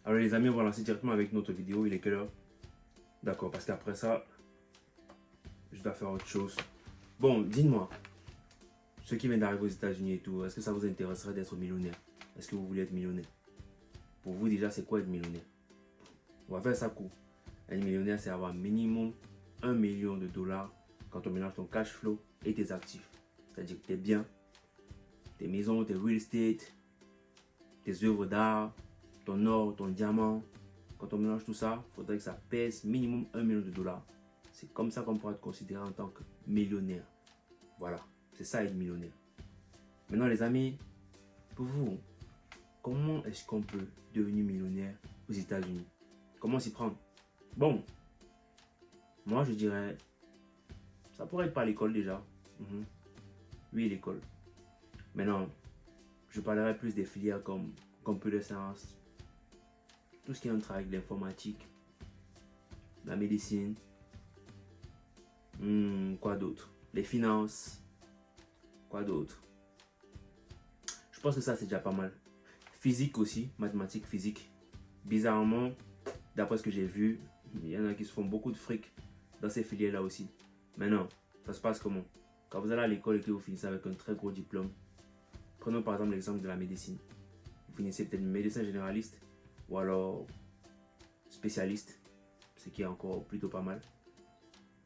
Alors les amis, on va lancer directement avec notre vidéo. Il est quelle heure? D'accord, parce qu'après ça, je dois faire autre chose. Bon, dites-moi, ceux qui viennent d'arriver aux États-Unis et tout, est-ce que ça vous intéresserait d'être millionnaire? Est-ce que vous voulez être millionnaire? Pour vous déjà, c'est quoi être millionnaire? On va faire ça court. Être millionnaire, c'est avoir minimum 1 million de dollars quand on mélange ton cash flow et tes actifs. C'est-à-dire tes biens, tes maisons, tes real estate, tes œuvres d'art, ton or, ton diamant. Quand on mélange tout ça, il faudrait que ça pèse minimum 1 million de dollars. C'est comme ça qu'on pourra te considérer en tant que millionnaire. Voilà, c'est ça être millionnaire. Maintenant les amis, pour vous, comment est-ce qu'on peut devenir millionnaire aux États-Unis? Comment s'y prendre? Bon, moi je dirais, ça pourrait être par l'école déjà. Oui, l'école. Maintenant, je parlerai plus des filières comme computer science, tout ce qui est en travail avec l'informatique, la médecine, quoi d'autre? Les finances, quoi d'autre? Je pense que ça c'est déjà pas mal. Physique aussi, mathématiques, physique. Bizarrement, d'après ce que j'ai vu, il y en a qui se font beaucoup de fric dans ces filières-là aussi. Maintenant, ça se passe comment? Quand vous allez à l'école et que vous finissez avec un très gros diplôme, prenons par exemple l'exemple de la médecine. Vous finissez peut-être médecin généraliste ou alors spécialiste, ce qui est encore plutôt pas mal.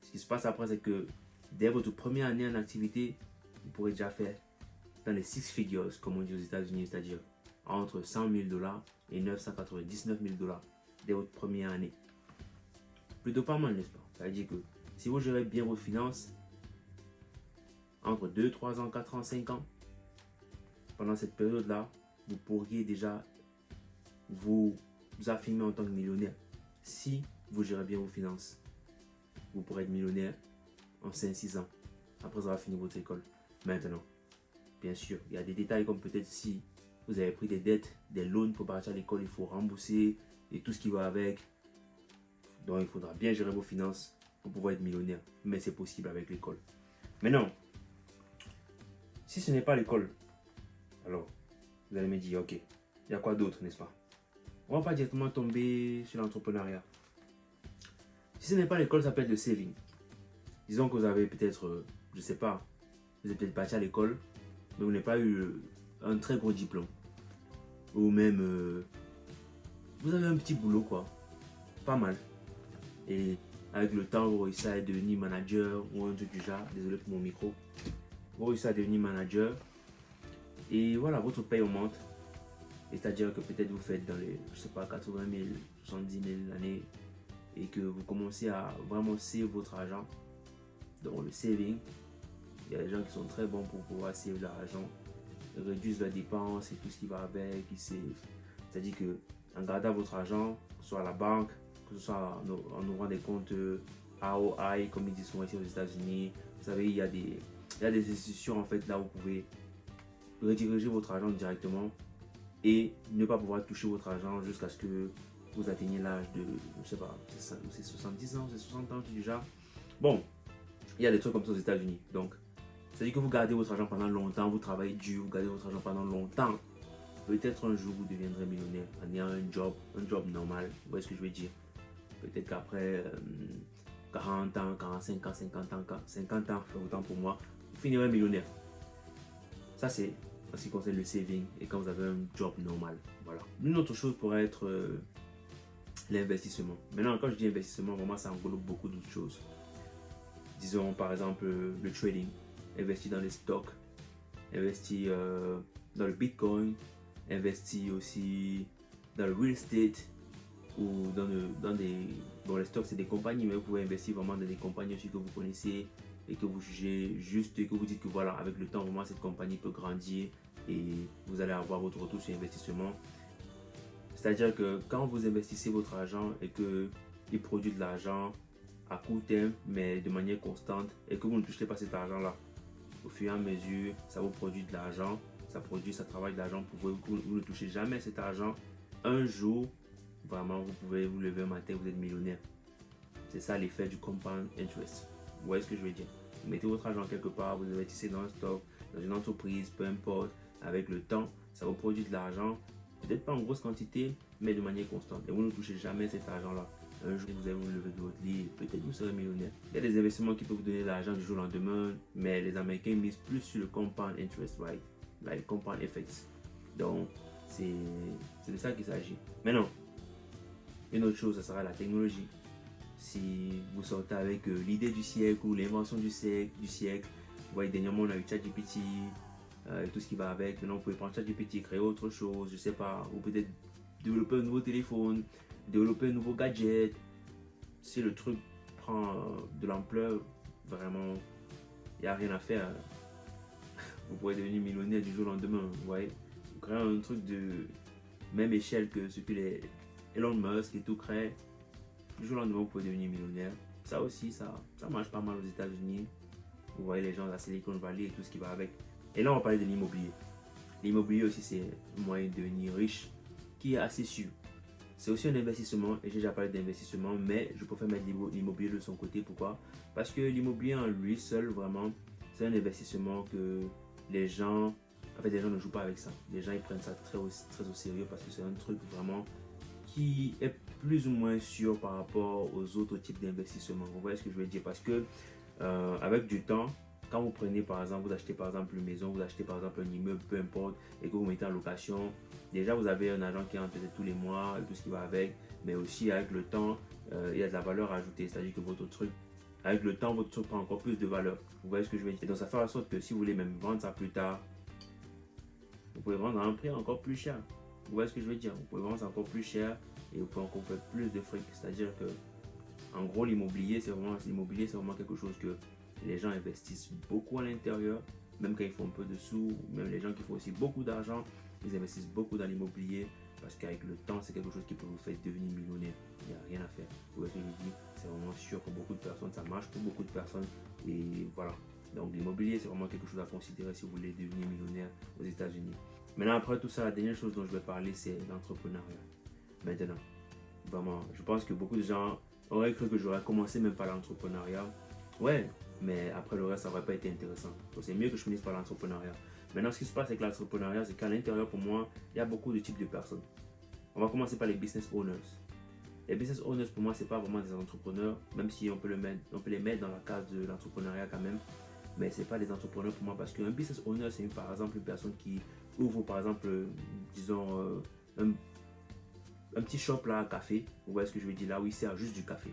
Ce qui se passe après, c'est que dès votre première année en activité, vous pourrez déjà faire dans les 6 figures, comme on dit aux États-Unis, c'est-à-dire entre 100 000 dollars et 999 000 dollars dès votre première année. Plutôt pas mal, n'est-ce pas? Ça veut dire que si vous gérez bien vos finances, entre 2, 3 ans, 4 ans, 5 ans, pendant cette période-là, vous pourriez déjà vous affirmer en tant que millionnaire. Si vous gérez bien vos finances, vous pourrez être millionnaire en 5-6 ans, après avoir fini votre école. Maintenant, bien sûr, il y a des détails comme peut-être si vous avez pris des dettes, des loans pour partir à l'école, il faut rembourser et tout ce qui va avec. Donc, il faudra bien gérer vos finances pour pouvoir être millionnaire. Mais c'est possible avec l'école. Maintenant, si ce n'est pas l'école, alors vous allez me dire, ok, il y a quoi d'autre, n'est-ce pas? On ne va pas directement tomber sur l'entrepreneuriat. Si ce n'est pas l'école, ça peut être le saving. Disons que vous avez peut-être, je ne sais pas, vous êtes peut-être parti à l'école, mais vous n'avez pas eu un très gros diplôme. Ou même, vous avez un petit boulot, quoi. Pas mal. Et avec le temps, vous réussissez à devenir manager ou un truc du genre. Désolé pour mon micro. Vous réussissez à devenir manager. Et voilà, votre paye augmente. C'est-à-dire que peut-être vous faites dans les, je sais pas, 80 000, 70 000 l'année. Et que vous commencez à vraiment save votre argent. Donc le saving. Il y a des gens qui sont très bons pour pouvoir save l'argent. Ils réduisent leurs dépenses et tout ce qui va avec. Ils savent. C'est-à-dire que en gardant votre argent, que ce soit à la banque, que ce soit en ouvrant des comptes ROI, comme ils disent souvent ici aux États-Unis. Vous savez, il y a des institutions en fait là où vous pouvez rediriger votre argent directement et ne pas pouvoir toucher votre argent jusqu'à ce que vous atteigniez l'âge de, je sais pas, c'est 70 ans, c'est 60 ans, tout du genre. Bon, il y a des trucs comme ça aux États-Unis. Donc, c'est-à-dire que vous gardez votre argent pendant longtemps, vous travaillez dur, vous gardez votre argent pendant longtemps. Peut-être un jour vous deviendrez millionnaire en ayant un job normal. Vous voyez ce que je veux dire? Peut-être qu'après 40 ans, 45 ans, 50 ans, 50 ans, autant pour moi, vous finirez millionnaire. Ça c'est en ce qui concerne le saving et quand vous avez un job normal. Voilà. Une autre chose pourrait être l'investissement. Maintenant, quand je dis investissement, vraiment ça englobe beaucoup d'autres choses. Disons par exemple le trading, investir dans les stocks, investir dans le bitcoin, investir aussi dans le real estate ou dans les stocks c'est des compagnies, mais vous pouvez investir vraiment dans des compagnies aussi que vous connaissez et que vous jugez juste et que vous dites que voilà, avec le temps vraiment cette compagnie peut grandir et vous allez avoir votre retour sur investissement. C'est à dire que quand vous investissez votre argent et qu'il produit de l'argent à court terme mais de manière constante et que vous ne touchez pas cet argent là, au fur et à mesure ça vous produit de l'argent, ça travaille de l'argent pour vous ne touchez jamais cet argent. Un jour, vraiment, vous pouvez vous lever un matin, vous êtes millionnaire. C'est ça l'effet du compound interest. Vous voyez ce que je veux dire? Vous mettez votre argent quelque part, vous investissez dans un stock, dans une entreprise, peu importe. Avec le temps, ça vous produit de l'argent. Peut-être pas en grosse quantité, mais de manière constante. Et vous ne touchez jamais cet argent-là. Un jour, vous allez vous lever de votre lit, peut-être vous serez millionnaire. Il y a des investissements qui peuvent vous donner de l'argent du jour au lendemain, mais les Américains misent plus sur le compound interest, right? Like compound effects. Donc, c'est de ça qu'il s'agit. Maintenant, une autre chose, ça sera la technologie. Si vous sortez avec l'idée du siècle ou l'invention du siècle, vous voyez, dernièrement, on a eu ChatGPT, et tout ce qui va avec. Maintenant, vous pouvez prendre ChatGPT, créer autre chose, je sais pas, ou peut-être développer un nouveau téléphone, développer un nouveau gadget. Si le truc prend de l'ampleur, vraiment, il n'y a rien à faire. Vous pourrez devenir millionnaire du jour au lendemain, vous voyez. Vous créez un truc de même échelle que ce que les Elon Musk et tout créent. Du jour au lendemain, vous pouvez devenir millionnaire. Ça aussi, ça marche pas mal aux États-Unis. Vous voyez les gens de la Silicon Valley et tout ce qui va avec. Et là, on va parler de l'immobilier. L'immobilier aussi, c'est un moyen de devenir riche qui est assez sûr. C'est aussi un investissement, et j'ai déjà parlé d'investissement, mais je préfère mettre l'immobilier de son côté. Pourquoi? Parce que l'immobilier en lui seul, vraiment, c'est un investissement que les gens ne jouent pas avec ça. Les gens, ils prennent ça très au sérieux parce que c'est un truc vraiment qui est plus ou moins sûr par rapport aux autres types d'investissements. Vous voyez ce que je veux dire? Parce que avec du temps, quand vous prenez par exemple, vous achetez par exemple une maison, vous achetez par exemple un immeuble, peu importe, et que vous mettez en location, déjà vous avez un agent qui rentre peut-être tous les mois et tout ce qui va avec, mais aussi avec le temps, il y a de la valeur ajoutée, c'est-à-dire que votre truc, avec le temps, votre truc prend encore plus de valeur. Vous voyez ce que je veux dire? Et donc ça fait en sorte que si vous voulez même vendre ça plus tard, vous pouvez vendre à un prix encore plus cher. Vous voyez ce que je veux dire? Vous pouvez vendre ça encore plus cher et vous pouvez encore faire plus de fric. C'est-à-dire que, en gros, l'immobilier, c'est vraiment quelque chose que les gens investissent beaucoup à l'intérieur, même quand ils font un peu de sous, même les gens qui font aussi beaucoup d'argent, ils investissent beaucoup dans l'immobilier parce qu'avec le temps, c'est quelque chose qui peut vous faire devenir millionnaire. Il n'y a rien à faire. Vous voyez ce que je dis? C'est vraiment sûr pour beaucoup de personnes, ça marche pour beaucoup de personnes et voilà. Donc l'immobilier, c'est vraiment quelque chose à considérer si vous voulez devenir millionnaire aux États-Unis. Maintenant, après tout ça, la dernière chose dont je vais parler, c'est l'entrepreneuriat. Maintenant, vraiment, je pense que beaucoup de gens auraient cru que j'aurais commencé même par l'entrepreneuriat. Ouais, mais après le reste, ça n'aurait pas été intéressant. Donc c'est mieux que je finisse par l'entrepreneuriat. Maintenant, ce qui se passe avec l'entrepreneuriat, c'est qu'à l'intérieur, pour moi, il y a beaucoup de types de personnes. On va commencer par les business owners. Les business owners, pour moi, ce n'est pas vraiment des entrepreneurs, même si on peut les mettre dans la case de l'entrepreneuriat quand même. Mais ce n'est pas des entrepreneurs pour moi parce qu'un business owner, c'est par exemple une personne qui ouvre, par exemple, disons, un petit shop là à café. Vous voyez ce que je veux dire là où il sert juste du café.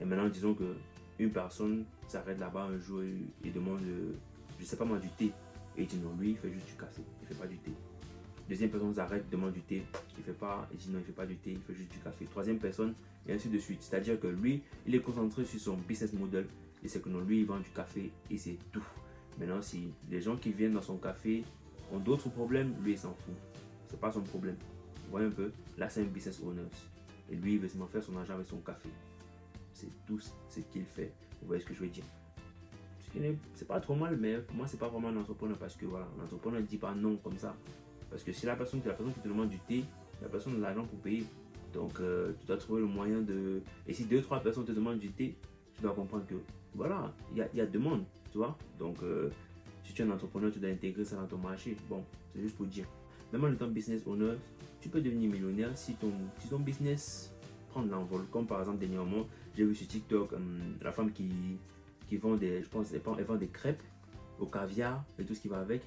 Et maintenant, disons que une personne s'arrête là-bas un jour et demande, je sais pas moi, du thé. Et il dit non, lui, il fait juste du café, il fait pas du thé. Deuxième personne s'arrête, demande du thé, il fait pas, il dit non, il fait pas du thé, il fait juste du café. Troisième personne, et ainsi de suite. C'est-à-dire que lui, il est concentré sur son business model. Et c'est que non, lui, il vend du café et c'est tout. Maintenant, si les gens qui viennent dans son café ont d'autres problèmes, lui, il s'en fout. C'est pas son problème. Vous voyez un peu? Là, c'est un business owner. Et lui, il veut seulement faire son argent avec son café. C'est tout ce qu'il fait. Vous voyez ce que je veux dire? C'est pas trop mal, mais pour moi, c'est pas vraiment un entrepreneur parce que voilà, l'entrepreneur ne dit pas non comme ça. Parce que si la personne qui te demande du thé, la personne a l'argent pour payer. Donc, tu dois trouver le moyen de. Et si 2-3 personnes te demandent du thé, tu dois comprendre que voilà, il y a demande, tu vois. Donc, si tu es un entrepreneur, tu dois intégrer ça dans ton marché. Bon, c'est juste pour dire. Même en étant business owner, tu peux devenir millionnaire si ton business prend de l'envol. Comme par exemple, dernièrement, j'ai vu sur TikTok la femme qui vend des, je pense, elle vend des crêpes au caviar et tout ce qui va avec.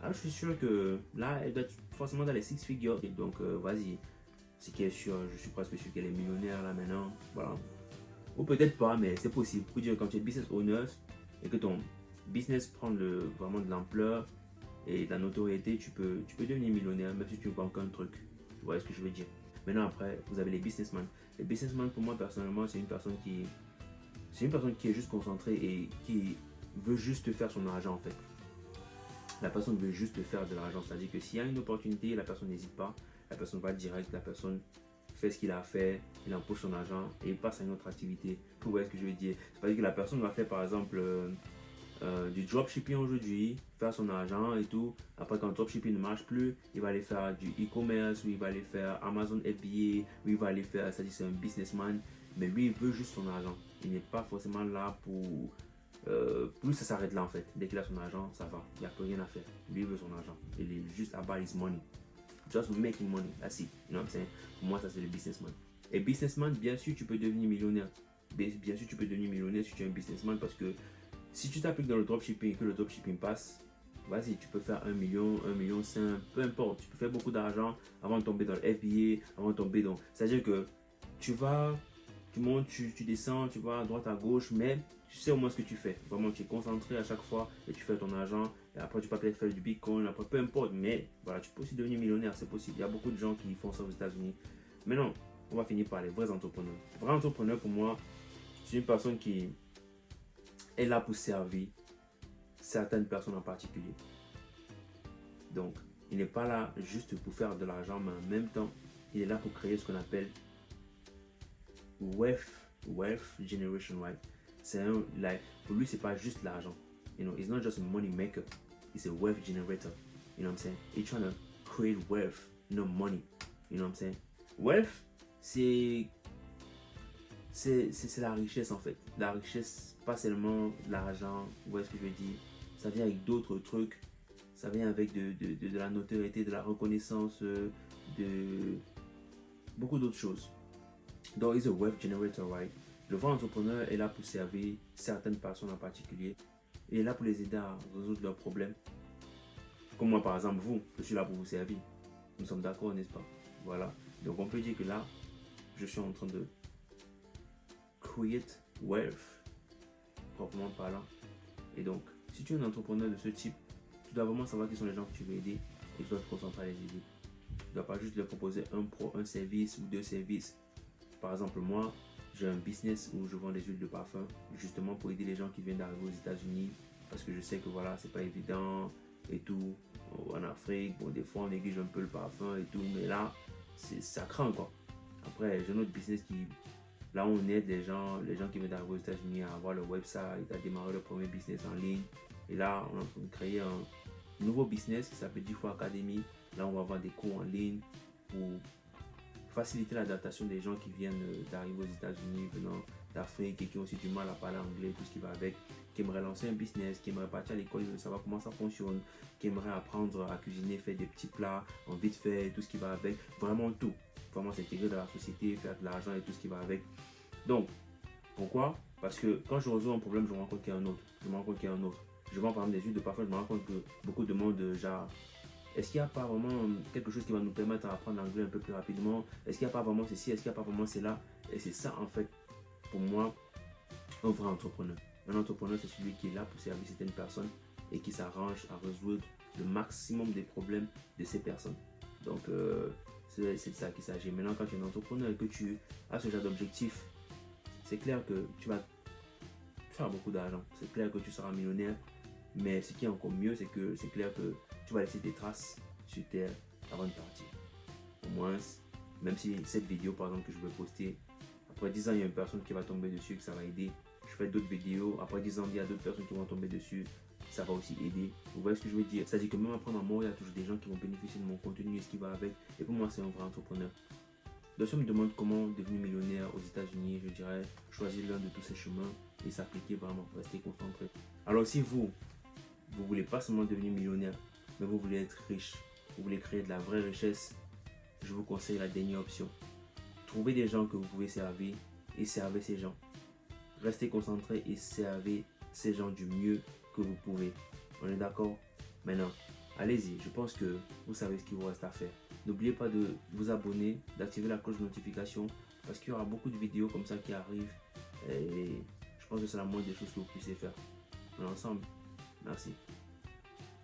Alors, je suis sûr que là, elle doit être forcément dans les six figures. Et donc, vas-y, c'est qu'elle est sûre, je suis presque sûr qu'elle est millionnaire là maintenant. Voilà. Ou peut-être pas, mais c'est possible. Pour dire, quand tu es business owner et que ton business prend vraiment de l'ampleur et de la notoriété, tu peux devenir millionnaire même si tu ne vends qu'un truc. Vous voyez ce que je veux dire? Maintenant, après, vous avez les businessmen. Les businessmen, pour moi, personnellement, c'est une personne qui est juste concentrée et qui veut juste faire son argent en fait. La personne veut juste faire de l'argent, c'est-à-dire que s'il y a une opportunité, la personne n'hésite pas, la personne va direct, la personne fait ce qu'il a à faire, il empoche son argent et il passe à une autre activité. Vous voyez ce que je veux dire? C'est-à-dire que la personne va faire par exemple du dropshipping aujourd'hui, faire son argent et tout. Après, quand le dropshipping ne marche plus, il va aller faire du e-commerce, ou il va aller faire Amazon FBA, ou il va aller faire, c'est-à-dire c'est un businessman, mais lui il veut juste son argent. Il n'est pas forcément là pour plus ça s'arrête là en fait. Dès qu'il a son argent, ça va. Il n'y a plus rien à faire. Lui il veut son argent. Il est juste about his money. just making money. That's it. You know what I'm saying? Pour moi, ça c'est le businessman. Et businessman, bien sûr, tu peux devenir millionnaire. Bien sûr, tu peux devenir millionnaire si tu es un businessman parce que si tu t'appliques dans le dropshipping et que le dropshipping passe, vas-y, tu peux faire 1 million, 1,5 million, peu importe. Tu peux faire beaucoup d'argent avant de tomber dans le FBA, avant de tomber dans... C'est-à-dire que tu vas, tu montes, tu descends, tu vas à droite, à gauche, mais tu sais au moins ce que tu fais. Vraiment, tu es concentré à chaque fois et tu fais ton argent. Et après, tu peux peut-être faire du Bitcoin, après, peu importe. Mais voilà, tu peux aussi devenir millionnaire, c'est possible. Il y a beaucoup de gens qui font ça aux États-Unis. Maintenant, on va finir par les vrais entrepreneurs. Vrai entrepreneur, pour moi, c'est une personne qui est là pour servir certaines personnes en particulier. Donc, il n'est pas là juste pour faire de l'argent, mais en même temps, il est là pour créer ce qu'on appelle wealth generation, right? Pour lui, c'est pas juste l'argent. You know, it's not just a money maker. It's a wealth generator. You know what I'm saying? He's trying to create wealth, not money. You know what I'm saying? Wealth, c'est la richesse en fait. La richesse, pas seulement l'argent, où est-ce que je veux dire? Ça vient avec d'autres trucs. Ça vient avec de la notoriété, de la reconnaissance, de beaucoup d'autres choses. Donc, it's a wealth generator, right? Le vrai entrepreneur est là pour servir certaines personnes en particulier. Il est là pour les aider à résoudre leurs problèmes. Comme moi, par exemple, vous, je suis là pour vous servir. Nous sommes d'accord, n'est-ce pas? Voilà. Donc, on peut dire que là, je suis en train de create wealth, proprement parlant. Et donc, si tu es un entrepreneur de ce type, tu dois vraiment savoir qui sont les gens que tu veux aider et tu dois te concentrer à les aider. Tu ne dois pas juste leur proposer un service ou 2 services. Par exemple, moi, j'ai un business où je vends des huiles de parfum justement pour aider les gens qui viennent d'arriver aux États-Unis parce que je sais que voilà, c'est pas évident et tout. En Afrique, bon, des fois on néglige un peu le parfum et tout, mais là, ça craint quoi. Après, j'ai un autre business qui, là, on aide les gens qui viennent d'arriver aux États-Unis à avoir leur website, à démarrer leur premier business en ligne. Et là, on est en train de créer un nouveau business qui s'appelle 10 fois Academy. Là, on va avoir des cours en ligne pour faciliter l'adaptation des gens qui viennent d'arriver aux États-Unis, venant d'Afrique et qui ont aussi du mal à parler anglais, tout ce qui va avec, qui aimeraient lancer un business, qui aimeraient partir à l'école, savoir comment ça fonctionne, qui aimeraient apprendre à cuisiner, faire des petits plats en vite fait, tout ce qui va avec, vraiment tout. Vraiment s'intégrer dans la société, faire de l'argent et tout ce qui va avec. Donc, pourquoi? Parce que quand je résous un problème, je me rends compte qu'il y a un autre. Je me rends compte qu'il y a un autre. Je vends par exemple des huiles de parfum, je me rends compte que beaucoup demandent genre, est-ce qu'il n'y a pas vraiment quelque chose qui va nous permettre d'apprendre l'anglais un peu plus rapidement? Est-ce qu'il n'y a pas vraiment ceci? Est-ce qu'il n'y a pas vraiment cela? Et c'est ça en fait, pour moi, un vrai entrepreneur. Un entrepreneur, c'est celui qui est là pour servir certaines personnes et qui s'arrange à résoudre le maximum des problèmes de ces personnes. Donc, c'est de ça qu'il s'agit. Maintenant, quand tu es un entrepreneur et que tu as ce genre d'objectif, c'est clair que tu vas faire beaucoup d'argent. C'est clair que tu seras millionnaire. Mais ce qui est encore mieux, c'est que c'est clair que tu vas laisser des traces sur terre avant de partir. Au moins, même si cette vidéo, par exemple, que je vais poster, après 10 ans, il y a une personne qui va tomber dessus, que ça va aider. Je fais d'autres vidéos, après 10 ans, il y a d'autres personnes qui vont tomber dessus, ça va aussi aider. Vous voyez ce que je veux dire? C'est-à-dire que même après ma mort, il y a toujours des gens qui vont bénéficier de mon contenu et ce qui va avec. Et pour moi, c'est un vrai entrepreneur. Donc, si on me demande comment devenir millionnaire aux États-Unis, je dirais choisir l'un de tous ces chemins et s'appliquer vraiment, rester concentré. Alors, si vous voulez pas seulement devenir millionnaire, mais vous voulez être riche, vous voulez créer de la vraie richesse, je vous conseille la dernière option. Trouvez des gens que vous pouvez servir et servez ces gens. Restez concentré et servez ces gens du mieux que vous pouvez. On est d'accord? Maintenant, allez-y, je pense que vous savez ce qu'il vous reste à faire. N'oubliez pas de vous abonner, d'activer la cloche de notification parce qu'il y aura beaucoup de vidéos comme ça qui arrivent et je pense que c'est la moindre des choses que vous puissiez faire. On est ensemble. Merci.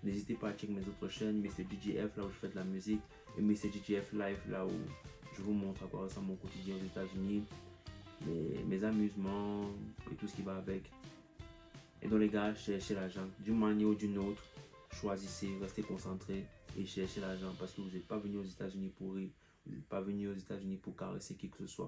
N'hésitez pas à checker mes autres chaînes, Mr. DJF là où je fais de la musique et Mr. DJF Live là où je vous montre à quoi ressemble mon quotidien aux États-Unis, mes amusements et tout ce qui va avec. Et donc les gars, cherchez l'argent d'une manière ou d'une autre. Choisissez, restez concentrés et cherchez l'argent parce que vous n'êtes pas venu aux États-Unis pour rire, vous n'êtes pas venu aux États-Unis pour caresser qui que ce soit.